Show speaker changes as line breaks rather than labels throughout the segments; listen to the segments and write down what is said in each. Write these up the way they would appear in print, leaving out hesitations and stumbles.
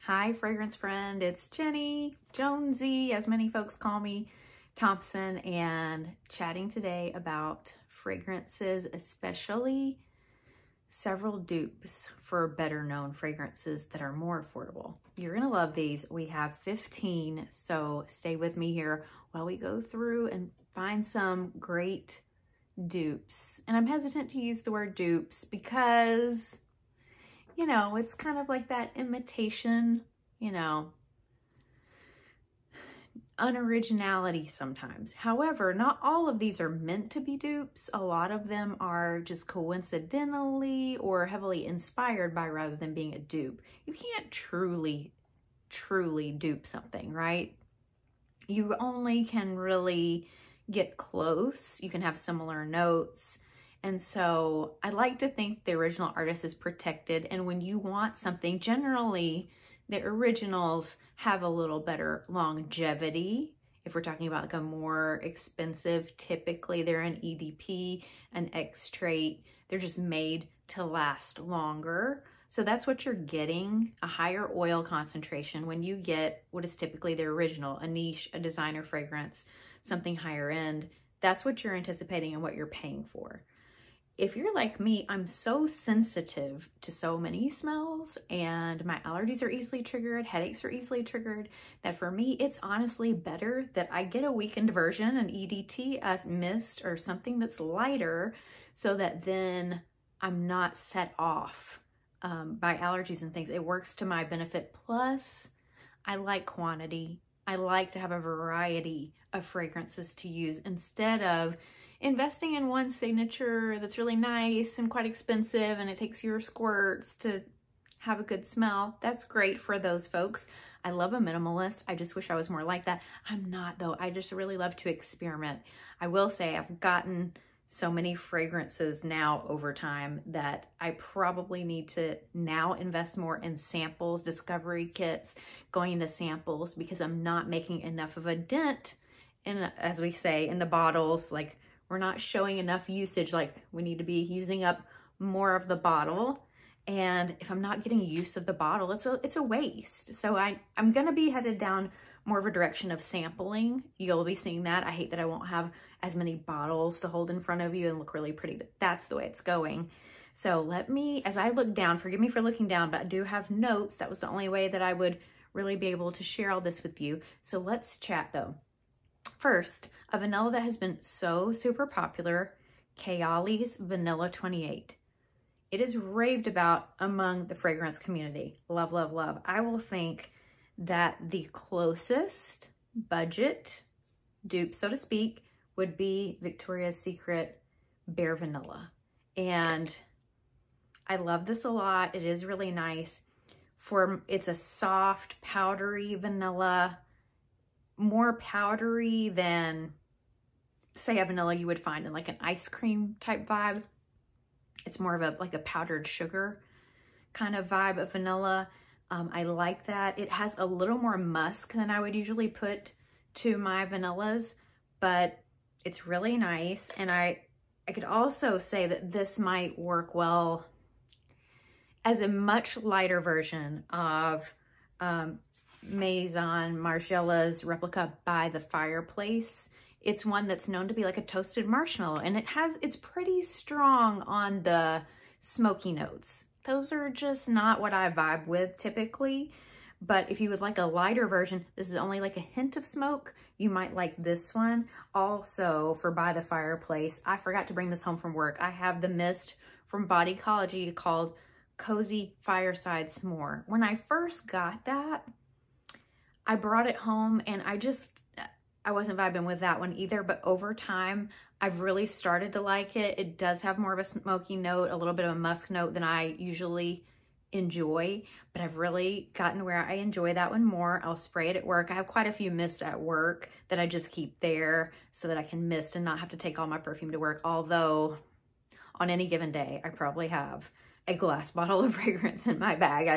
Hi, fragrance friend. It's Jenny, Jonesy, as many folks call me, Thompson, and chatting today about fragrances, especially several dupes for better known fragrances that are more affordable. You're gonna love these. We have 15, so stay with me here while we go through and find some great dupes. And I'm hesitant to use the word dupes because, you know, it's kind of like that imitation, you know, unoriginality sometimes. However, not all of these are meant to be dupes. A lot of them are just coincidentally or heavily inspired by rather than being a dupe. You can't truly dupe something, right? You only can really get close. You can have similar notes. And so I like to think the original artist is protected. And when you want something, generally the originals have a little better longevity. If we're talking about like a more expensive, typically they're an EDP, an X-trait. They're just made to last longer. So that's what you're getting, a higher oil concentration when you get what is typically the original, a niche, a designer fragrance, something higher end. That's what you're anticipating and what you're paying for. If you're like me, I'm so sensitive to so many smells and my allergies are easily triggered, headaches are easily triggered, that for me, it's honestly better that I get a weakened version, an EDT, a mist, or something that's lighter so that then I'm not set off by allergies and things. It works to my benefit. Plus, I like quantity. I like to have a variety of fragrances to use instead of investing in one signature that's really nice and quite expensive and it takes your squirts to have a good smell. That's great for those folks. I love a minimalist. I just wish I was more like that. I'm not though. I just really love to experiment. I will say I've gotten so many fragrances now over time that I probably need to now invest more in samples, discovery kits, going into samples because I'm not making enough of a dent in, as we say, in the bottles. Like, we're not showing enough usage. Like, we need to be using up more of the bottle. And if I'm not getting use of the bottle, it's a waste. So I'm gonna be headed down more of a direction of sampling. You'll be seeing that. I hate that I won't have as many bottles to hold in front of you and look really pretty, but that's the way it's going. So let me, as I look down, forgive me for looking down, but I do have notes. That was the only way that I would really be able to share all this with you. So let's chat though. First, a vanilla that has been so super popular, Carey's Vanilla 28. It is raved about among the fragrance community. Love, love, love. I will think that the closest budget dupe, so to speak, would be Victoria's Secret Bare Vanilla. And I love this a lot. It is really nice. It's a soft, powdery vanilla, more powdery than, say, a vanilla you would find in like an ice cream type vibe. It's more of like a powdered sugar kind of vibe of vanilla. I like that. It has a little more musk than I would usually put to my vanillas, but it's really nice. And I could also say that this might work well as a much lighter version of Maison Margiela's Replica by the Fireplace. It's one that's known to be like a toasted marshmallow, and it's pretty strong on the smoky notes. Those are just not what I vibe with typically, but if you would like a lighter version, this is only like a hint of smoke, you might like this one. Also, for By the Fireplace, I forgot to bring this home from work. I have the mist from Bodycology called Cozy Fireside S'more. When I first got that, I brought it home and I wasn't vibing with that one either, but over time, I've really started to like it. It does have more of a smoky note, a little bit of a musk note than I usually enjoy, but I've really gotten where I enjoy that one more. I'll spray it at work. I have quite a few mists at work that I just keep there so that I can mist and not have to take all my perfume to work. Although on any given day, I probably have a glass bottle of fragrance in my bag.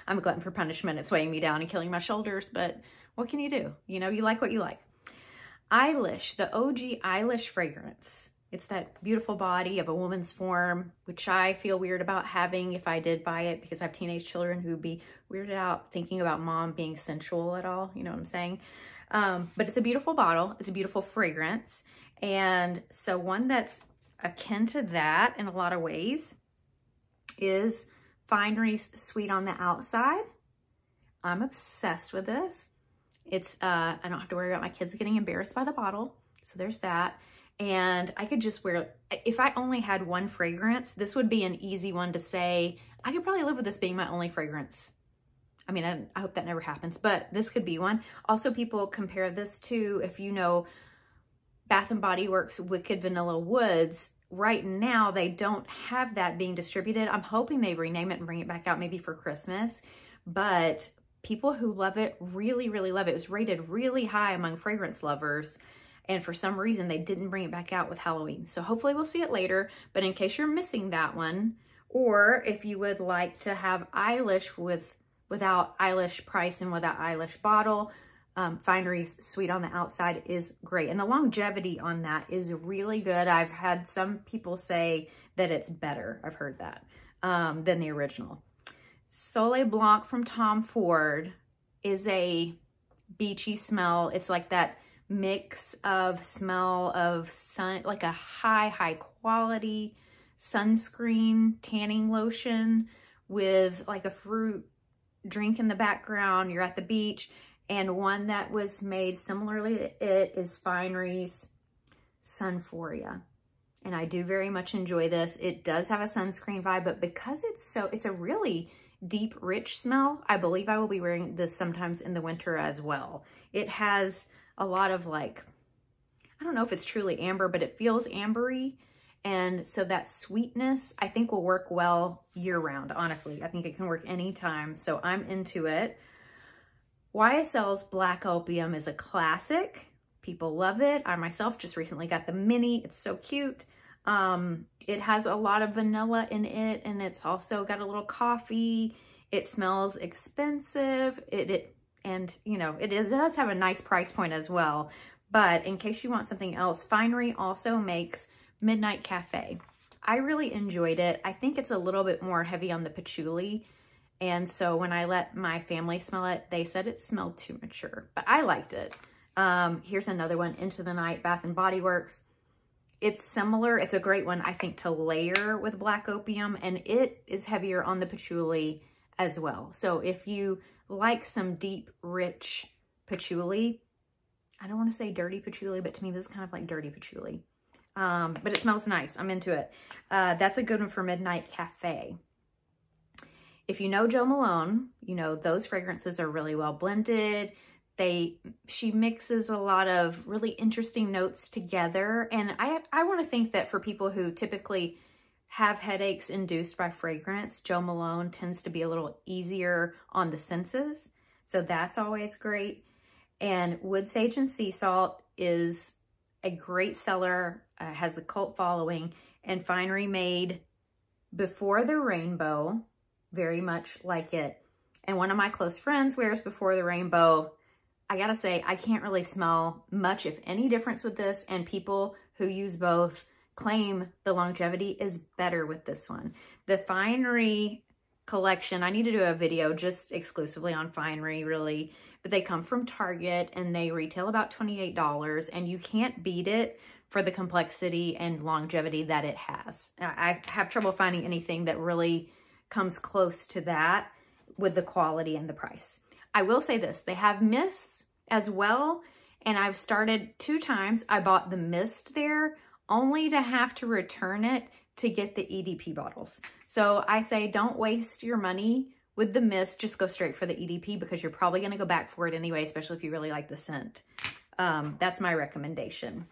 I'm a glutton for punishment. It's weighing me down and killing my shoulders, but what can you do? You know, you like what you like. Eilish, the OG Eilish fragrance It's that beautiful body of a woman's form, which I feel weird about having if I did buy it, because I have teenage children who would be weirded out thinking about mom being sensual at all. You know what I'm saying? But it's a beautiful bottle. It's a beautiful fragrance. And so one that's akin to that in a lot of ways is Fineries Sweet on the Outside. I'm obsessed with this. It's, I don't have to worry about my kids getting embarrassed by the bottle. So there's that. And I could just wear, if I only had one fragrance, this would be an easy one to say, I could probably live with this being my only fragrance. I mean, I hope that never happens, but this could be one. Also, people compare this to, if you know, Bath & Body Works Wicked Vanilla Woods. Right now, they don't have that being distributed. I'm hoping they rename it and bring it back out maybe for Christmas, but people who love it really, really love it. It was rated really high among fragrance lovers. And for some reason, they didn't bring it back out with Halloween. So hopefully we'll see it later. But in case you're missing that one, or if you would like to have Eilish without Eilish price and without Eilish bottle, Fineries Sweet on the Outside is great. And the longevity on that is really good. I've had some people say that it's better. I've heard that, than the original. Soleil Blanc from Tom Ford is a beachy smell. It's like that mix of smell of sun, like a high quality sunscreen tanning lotion with like a fruit drink in the background. You're at the beach. And one that was made similarly to it is Fineries Sunphoria. And I do very much enjoy this. It does have a sunscreen vibe, but because it's a really deep, rich smell, I believe I will be wearing this sometimes in the winter as well. It has a lot of like, I don't know if it's truly amber, but it feels ambery. And so that sweetness, I think, will work well year round, honestly. I think it can work anytime, so I'm into it. YSL's Black Opium is a classic. People love it. I myself just recently got the mini. It's so cute. It has a lot of vanilla in it, and it's also got a little coffee. It smells expensive. And you know, it does have a nice price point as well. But in case you want something else, Finery also makes Midnight Cafe. I really enjoyed it. I think it's a little bit more heavy on the patchouli. And so when I let my family smell it, they said it smelled too mature, but I liked it. Here's another one, Into the Night, Bath & Body Works. It's similar. It's a great one, I think, to layer with Black Opium, and it is heavier on the patchouli as well. So if you like some deep, rich patchouli, I don't want to say dirty patchouli, but to me, this is kind of like dirty patchouli. But it smells nice. I'm into it. That's a good one for Midnight Cafe. If you know Jo Malone, you know those fragrances are really well blended. She mixes a lot of really interesting notes together. And I want to think that for people who typically have headaches induced by fragrance, Jo Malone tends to be a little easier on the senses. So that's always great. And Wood Sage and Sea Salt is a great seller, has a cult following, and Finery made Before the Rainbow, very much like it. And one of my close friends wears Before the Rainbow. I gotta say, I can't really smell much, if any, difference with this, and people who use both claim the longevity is better with this one. The Finery collection, I need to do a video just exclusively on Finery, really, but they come from Target and they retail about $28, and you can't beat it for the complexity and longevity that it has. I have trouble finding anything that really comes close to that with the quality and the price. I will say this, they have mists as well, and I've started 2 times. I bought the mist there only to have to return it to get the EDP bottles. So I say don't waste your money with the mist, just go straight for the EDP because you're probably gonna go back for it anyway, especially if you really like the scent. That's my recommendation.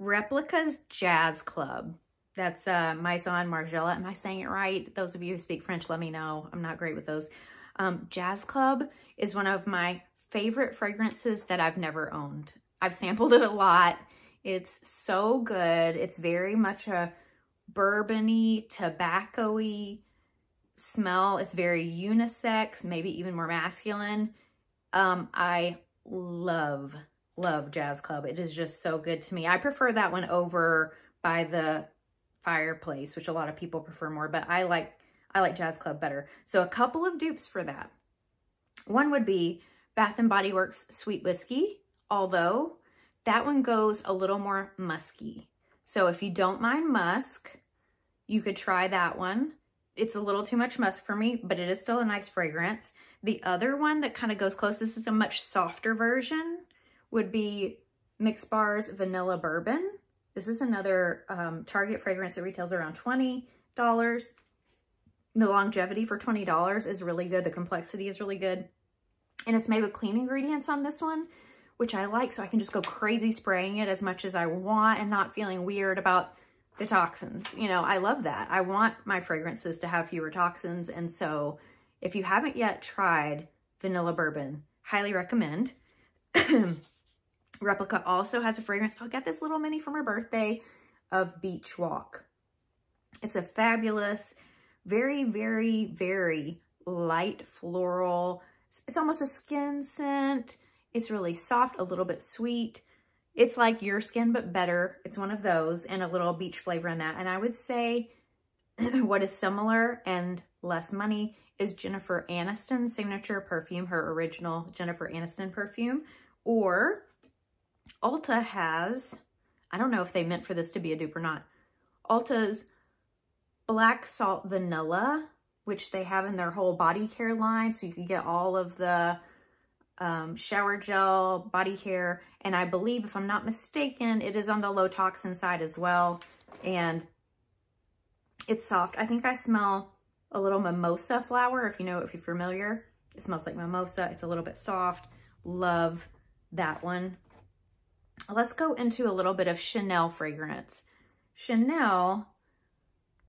Replica's Jazz Club. That's Maison Margiela. Am I saying it right? Those of you who speak French, let me know. I'm not great with those. Jazz Club is one of my favorite fragrances that I've never owned. I've sampled it a lot. It's so good. It's very much a bourbon-y, tobacco-y smell. It's very unisex, maybe even more masculine. I love Jazz Club. It is just so good to me. I prefer that one over by the fireplace, which a lot of people prefer more, but I like Jazz Club better. So a couple of dupes for that. One would be Bath & Body Works Sweet Whisky, although that one goes a little more musky. So if you don't mind musk, you could try that one. It's a little too much musk for me, but it is still a nice fragrance. The other one that kind of goes close, this is a much softer version, would be Mixbar's Vanilla Bourbon. This is another Target fragrance that retails around $20. The longevity for $20 is really good. The complexity is really good. And it's made with clean ingredients on this one, which I like, so I can just go crazy spraying it as much as I want and not feeling weird about the toxins. You know, I love that. I want my fragrances to have fewer toxins. And so if you haven't yet tried Vanilla Bourbon, highly recommend. Replica also has a fragrance. I got this little mini from her birthday of Beach Walk. It's a fabulous, very, very, very light floral. It's almost a skin scent. It's really soft, a little bit sweet. It's like your skin, but better. It's one of those, and a little beach flavor in that. And I would say what is similar and less money is Jennifer Anniston's signature perfume, her original Jennifer Aniston perfume. Or Ulta has, I don't know if they meant for this to be a dupe or not, Ulta's Black Salt Vanilla, which they have in their whole body care line. So you can get all of the shower gel, body care, and I believe, if I'm not mistaken, it is on the low toxin side as well, and it's soft. I think I smell a little mimosa flower, if you're familiar. It smells like mimosa. It's a little bit soft. Love that one. Let's go into a little bit of Chanel fragrance. Chanel